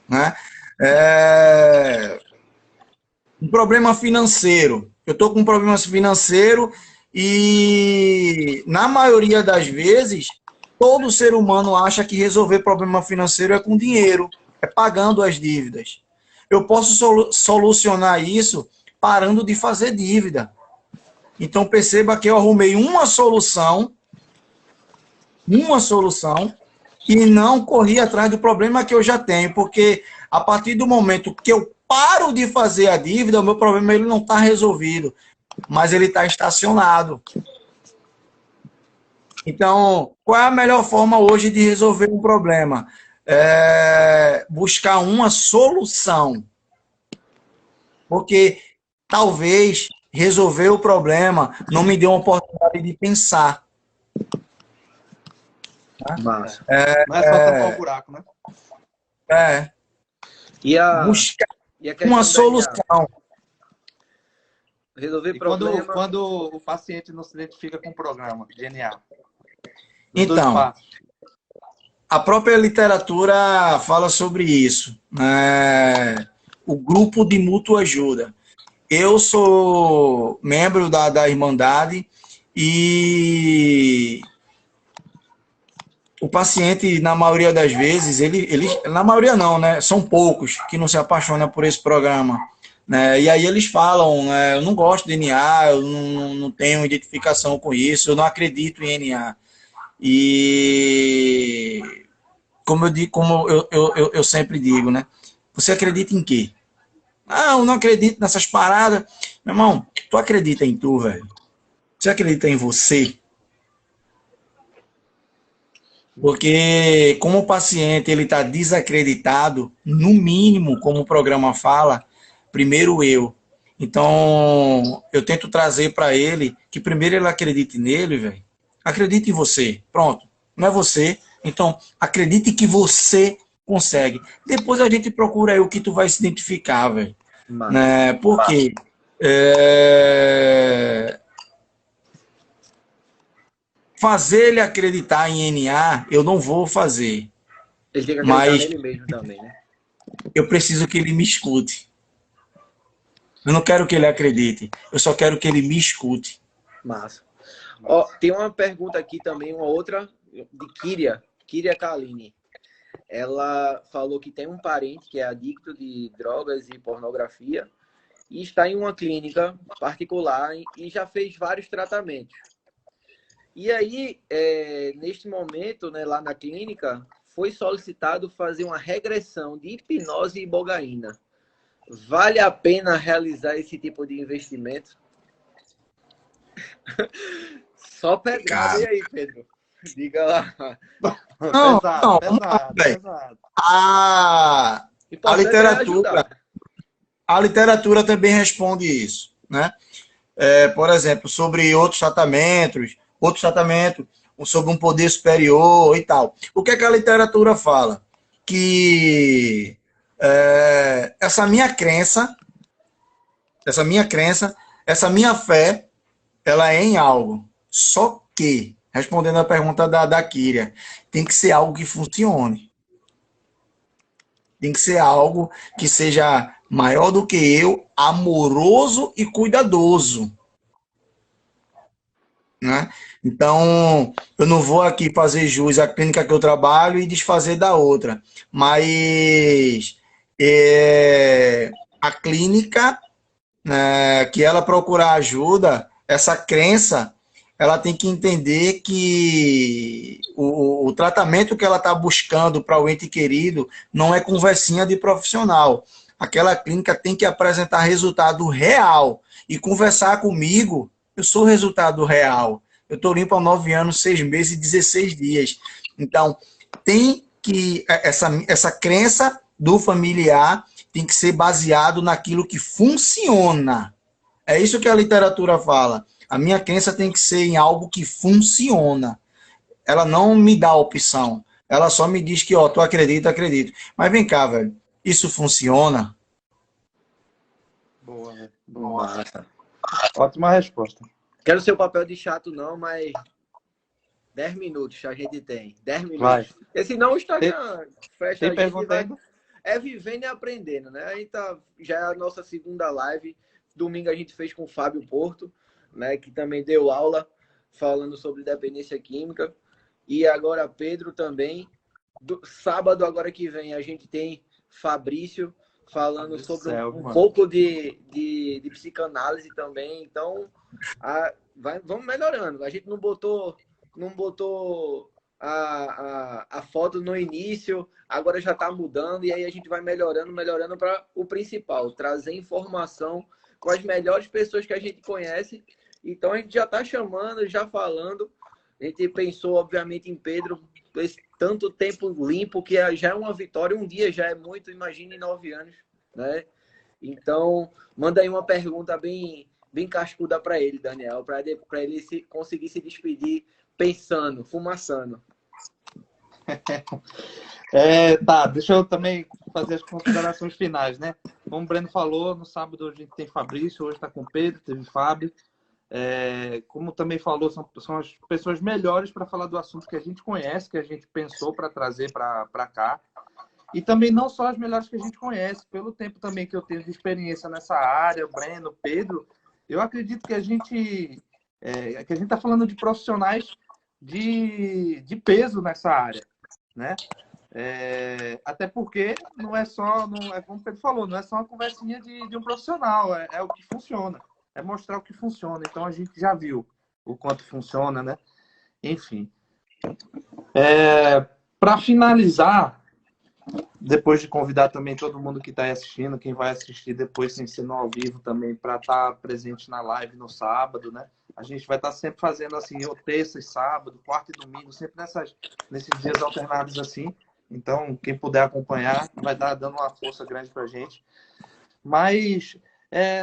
Speaker 3: né? Um problema financeiro. Eu estou com um problema financeiro e, na maioria das vezes, todo ser humano acha que resolver problema financeiro é com dinheiro, é pagando as dívidas. Eu posso solucionar isso parando de fazer dívida. Então, perceba que eu arrumei uma solução e não corri atrás do problema que eu já tenho, porque a partir do momento que eu paro de fazer a dívida, o meu problema ele não está resolvido, mas ele está estacionado. Então, qual é a melhor forma hoje de resolver um problema? Buscar uma solução. Porque talvez resolver o problema não me dê uma oportunidade de pensar.
Speaker 2: Não é só tapar o buraco, né?
Speaker 3: Buscar uma solução.
Speaker 1: Resolver problema.
Speaker 2: Quando o paciente não se identifica com o programa, DNA.
Speaker 3: Então, a própria literatura fala sobre isso. O grupo de mútua ajuda. Eu sou membro da Irmandade e o paciente, na maioria das vezes, na maioria não, né? São poucos que não se apaixonam por esse programa. Né? E aí eles falam, né? Eu não gosto de NA, eu não tenho identificação com isso, eu não acredito em NA. E como eu sempre digo, né? Você acredita em quê? Eu não acredito nessas paradas. Meu irmão, tu acredita em tu, velho? Você acredita em você? Porque como o paciente ele está desacreditado, no mínimo, como o programa fala, primeiro eu. Então, eu tento trazer para ele que primeiro ele acredite nele, velho. Acredite em você. Pronto. Não é você. Então, acredite que você consegue. Depois a gente procura aí o que tu vai se identificar, velho. Né? Por quê? Fazer ele acreditar em NA, eu não vou fazer.
Speaker 1: Ele tem que acreditar
Speaker 3: Mas
Speaker 1: nele mesmo também, né?
Speaker 3: eu preciso que ele me escute. Eu não quero que ele acredite. Eu só quero que ele me escute.
Speaker 1: Massa. Ó, tem uma pergunta aqui também, uma outra de Kíria Kaline. Ela falou que tem um parente que é adicto de drogas e pornografia e está em uma clínica particular e já fez vários tratamentos. E aí, neste momento, né, lá na clínica, foi solicitado fazer uma regressão de hipnose e ibogaína. Vale a pena realizar esse tipo de investimento? Só pedrada. E aí, Pedro? Diga lá.
Speaker 3: Não,
Speaker 2: Pesado,
Speaker 3: não,
Speaker 2: pesado.
Speaker 3: A literatura também responde isso, né? Por exemplo, sobre outros tratamentos, sobre um poder superior e tal. O que é que a literatura fala? Que essa minha crença, essa minha fé, ela é em algo. Só que, respondendo a pergunta da Kíria, tem que ser algo que funcione. Tem que ser algo que seja maior do que eu, amoroso e cuidadoso. Né? Então, eu não vou aqui fazer jus à clínica que eu trabalho e desfazer da outra. Mas a clínica, que ela procurar ajuda, essa crença, ela tem que entender que o tratamento que ela está buscando para o ente querido não é conversinha de profissional. Aquela clínica tem que apresentar resultado real. E conversar comigo, eu sou resultado real. Eu estou limpo há 9 anos, 6 meses e 16 dias. Então, tem que essa crença do familiar tem que ser baseado naquilo que funciona. É isso que a literatura fala. A minha crença tem que ser em algo que funciona. Ela não me dá opção. Ela só me diz que, ó, tu acredita, acredito. Mas vem cá, velho. Isso funciona?
Speaker 2: Boa, velho.
Speaker 1: Massa.
Speaker 2: Ótima resposta.
Speaker 1: Quero ser o papel de chato, não, mas 10 minutos a gente tem. 10 minutos.
Speaker 2: Vai.
Speaker 1: Porque senão o Instagram fecha a gente.
Speaker 2: Pergunta aí?
Speaker 1: É vivendo e aprendendo, né? Aí já é a nossa segunda live. Domingo a gente fez com o Fábio Porto, né? Que também deu aula falando sobre dependência química. E agora Pedro também. Sábado, agora que vem, a gente tem Fabrício falando sobre um pouco de psicanálise também. Então, vamos melhorando. A gente não botou a foto no início, agora já está mudando, e aí a gente vai melhorando para o principal, trazer informação com as melhores pessoas que a gente conhece. Então, a gente já está chamando, já falando. A gente pensou, obviamente, em Pedro, esse tanto tempo limpo, que já é uma vitória. Um dia já é muito, imagine 9 anos, né? Então, manda aí uma pergunta bem cascuda para ele, Daniel, para ele conseguir se despedir pensando, fumaçando.
Speaker 2: Tá, deixa eu também fazer as considerações finais, né? Como o Breno falou, no sábado a gente tem Fabrício, hoje está com o Pedro, teve Fábio. Como também falou, são as pessoas melhores para falar do assunto que a gente conhece, que a gente pensou para trazer para cá. E também não só as melhores que a gente conhece, pelo tempo também que eu tenho de experiência nessa área, o Breno, Pedro, eu acredito que a gente está falando de profissionais de peso nessa área, né? Até porque não é só, como o Pedro falou, não é só uma conversinha de um profissional, é o que funciona. É mostrar o que funciona. Então, a gente já viu o quanto funciona, né? Enfim. Para finalizar, depois de convidar também todo mundo que está assistindo, quem vai assistir depois sem ser no ao vivo também, para estar presente na live no sábado, né? A gente vai estar sempre fazendo assim, ou terça e sábado, quarta e domingo, sempre nesses dias alternados assim. Então, quem puder acompanhar, vai estar dando uma força grande pra gente. Mas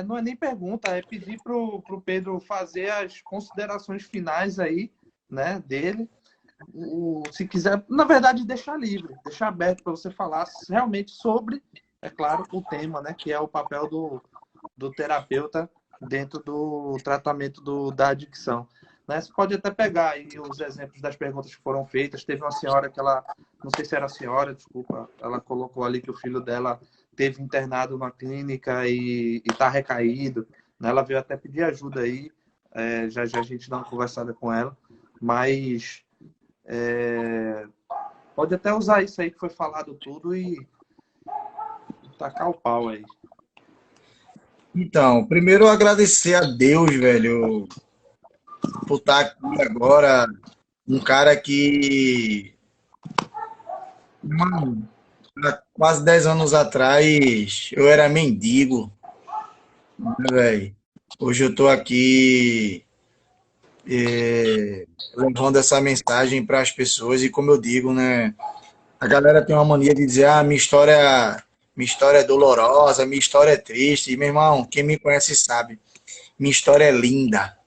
Speaker 2: não é nem pergunta, é pedir pro Pedro fazer as considerações finais aí, né, dele. Se quiser, na verdade, deixar livre, deixar aberto para você falar realmente sobre, é claro, o tema, né, que é o papel do terapeuta dentro do tratamento da adicção. Né? Você pode até pegar aí os exemplos das perguntas que foram feitas. Teve uma senhora que ela, não sei se era a senhora, desculpa, ela colocou ali que o filho dela teve internado na clínica e está recaído. Né? Ela veio até pedir ajuda aí, já a gente dá uma conversada com ela, mas pode até usar isso aí que foi falado tudo e tacar o pau aí.
Speaker 3: Então, primeiro eu agradecer a Deus, velho, por estar aqui agora. Um cara que, mano, há quase 10 anos atrás eu era mendigo, né, velho? Hoje eu tô aqui levando essa mensagem para as pessoas e como eu digo, né? A galera tem uma mania de dizer, minha história é dolorosa, minha história é triste. E, meu irmão, quem me conhece sabe, minha história é linda.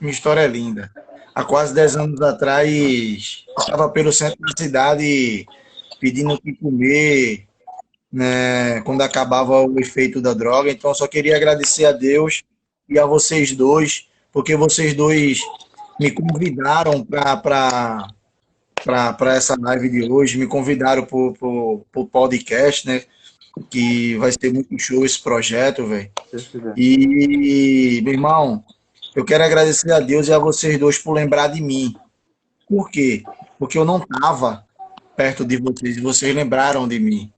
Speaker 3: Minha história é linda. Há quase 10 anos atrás, eu estava pelo centro da cidade pedindo o que comer, né, quando acabava o efeito da droga. Então, eu só queria agradecer a Deus e a vocês dois, porque vocês dois me convidaram para essa live de hoje, me convidaram para o podcast, né? Que vai ser muito show esse projeto, velho. E, meu irmão, eu quero agradecer a Deus e a vocês dois por lembrar de mim. Por quê? Porque eu não estava perto de vocês e vocês lembraram de mim.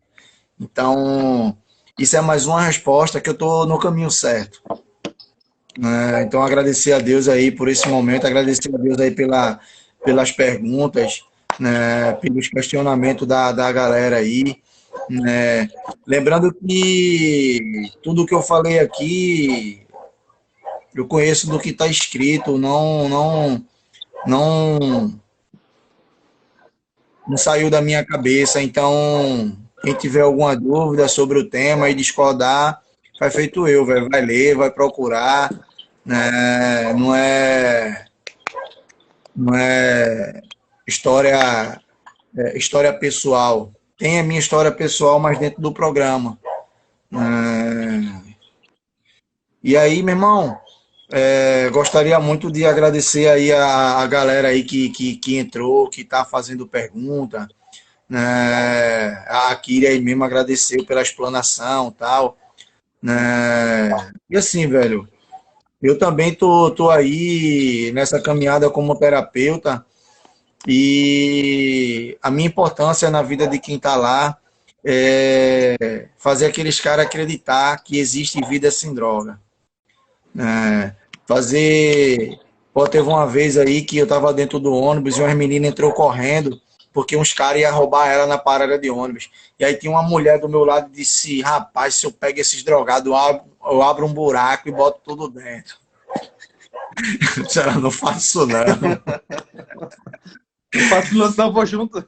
Speaker 3: Então, isso é mais uma resposta que eu estou no caminho certo. Então, agradecer a Deus aí por esse momento, agradecer a Deus aí pelas perguntas, né, pelos questionamentos da galera aí. Né. Lembrando que tudo que eu falei aqui, eu conheço do que está escrito, não saiu da minha cabeça. Então, quem tiver alguma dúvida sobre o tema e discordar, faz feito eu, véio. Vai ler, vai procurar, né? Não é história pessoal. Tem a minha história pessoal, mas dentro do programa. E aí, meu irmão, gostaria muito de agradecer aí a galera aí que entrou, que está fazendo pergunta. Né? A Kira aí mesmo agradeceu pela explanação e tal. Né? E assim, velho, eu também tô aí nessa caminhada como terapeuta e a minha importância na vida de quem está lá é fazer aqueles caras acreditar que existe vida sem droga. Pô, teve uma vez aí que eu estava dentro do ônibus e uma menina entrou correndo porque uns caras iam roubar ela na parada de ônibus. E aí tinha uma mulher do meu lado e disse, rapaz, se eu pego esses drogados, eu abro um buraco e boto tudo dentro. Ela não faz isso, não.
Speaker 2: Não faço não, vou junto.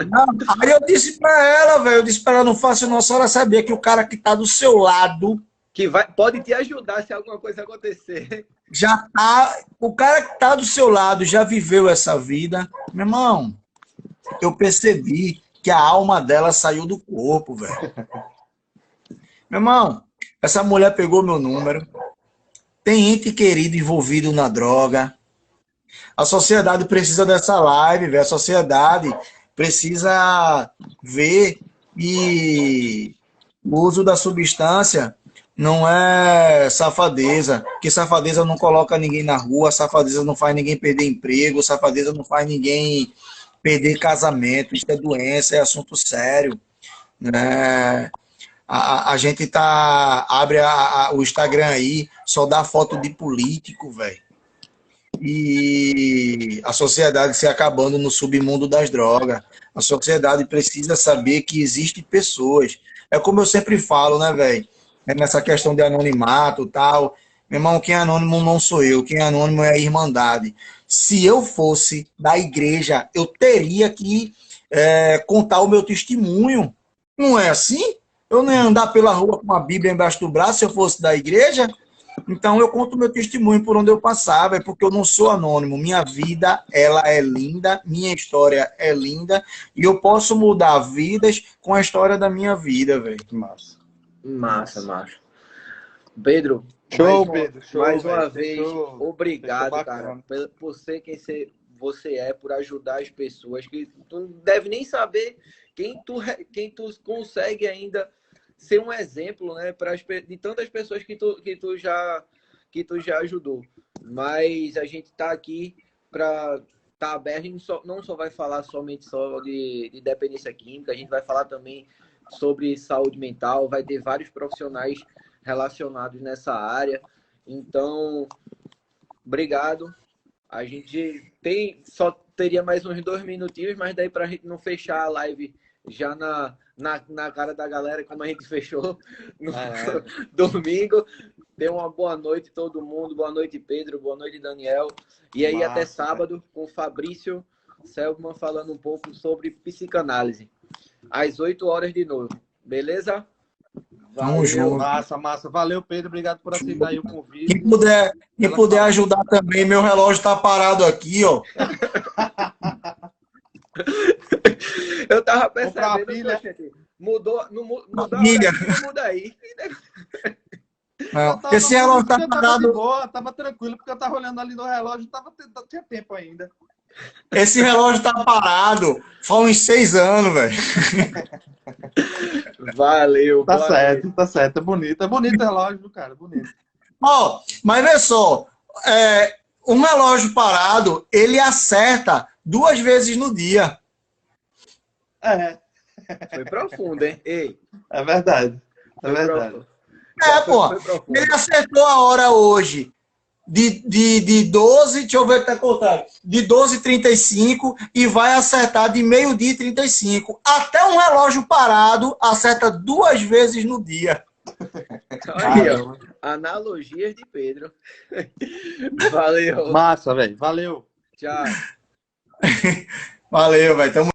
Speaker 3: Não, aí eu disse pra ela, velho, não faça não, só ela sabia que o cara que tá do seu lado...
Speaker 1: Que pode te ajudar se alguma coisa acontecer.
Speaker 3: Já tá... O cara que tá do seu lado já viveu essa vida. Meu irmão, eu percebi que a alma dela saiu do corpo, velho. Meu irmão, essa mulher pegou meu número. Tem ente querido envolvido na droga. A sociedade precisa dessa live, velho. A sociedade precisa ver que o uso da substância não é safadeza. Porque safadeza não coloca ninguém na rua, safadeza não faz ninguém perder emprego, safadeza não faz ninguém perder casamento. Isso é doença, é assunto sério. Né? A gente abre o Instagram aí, só dá foto de político, velho. E a sociedade se acabando no submundo das drogas. A sociedade precisa saber que existem pessoas. É como eu sempre falo, né, velho? Nessa questão de anonimato e tal. Meu irmão, quem é anônimo não sou eu, quem é anônimo é a Irmandade. Se eu fosse da igreja, eu teria que contar o meu testemunho. Não é assim? Eu não ia andar pela rua com uma Bíblia embaixo do braço se eu fosse da igreja. Então eu conto o meu testemunho por onde eu passava, é porque eu não sou anônimo. Minha vida, ela é linda, minha história é linda, e eu posso mudar vidas com a história da minha vida, velho.
Speaker 2: Massa.
Speaker 1: Massa. Pedro,
Speaker 2: Show, Pedro. Show,
Speaker 1: mais uma
Speaker 2: velho.
Speaker 1: vez,
Speaker 2: Fechou.
Speaker 1: obrigado,
Speaker 2: Fechou
Speaker 1: cara,
Speaker 2: bacana.
Speaker 1: por ser quem você é, por ajudar as pessoas, que tu não deve nem saber quem tu consegue ainda ser um exemplo, né, de tantas pessoas que tu já ajudou. Mas a gente tá aqui para tá aberto, a gente não só vai falar somente de dependência química, a gente vai falar também sobre saúde mental, vai ter vários profissionais relacionados nessa área. Então, obrigado. A gente só teria mais uns 2 minutinhos, mas daí para a gente não fechar a live já na cara da galera, como a gente fechou no domingo. Tenha uma boa noite todo mundo. Boa noite, Pedro. Boa noite, Daniel. E aí, até sábado, com o Fabrício Selman falando um pouco sobre psicanálise. Às 8 horas de novo. Beleza?
Speaker 3: Tamo junto.
Speaker 2: Massa. Valeu, Pedro. Obrigado por aceitar aí o convite.
Speaker 3: Quem puder ajudar também, meu relógio tá parado aqui, ó.
Speaker 1: Eu tava percebendo, mudou, não muda aí.
Speaker 3: Esse relógio tá parado.
Speaker 2: Tava tranquilo, porque eu tava olhando ali no relógio, tinha tempo ainda.
Speaker 3: Esse relógio tá parado. Faz uns 6 anos, velho.
Speaker 1: Valeu.
Speaker 2: Tá certo. É bonito o relógio, cara. Bonito.
Speaker 3: Mas vê só. Um relógio parado, ele acerta 2 vezes no dia.
Speaker 1: Foi profundo, hein? Ei.
Speaker 2: É verdade.
Speaker 3: Pô. Ele acertou a hora hoje de 12, deixa eu ver o que tá contando, de 12h35 e vai acertar de 12h35. Até um relógio parado acerta 2 vezes no dia.
Speaker 1: Aí, ó. Analogias de Pedro. Valeu.
Speaker 2: Massa, velho. Valeu.
Speaker 1: Tchau.
Speaker 3: Valeu, velho. Tamo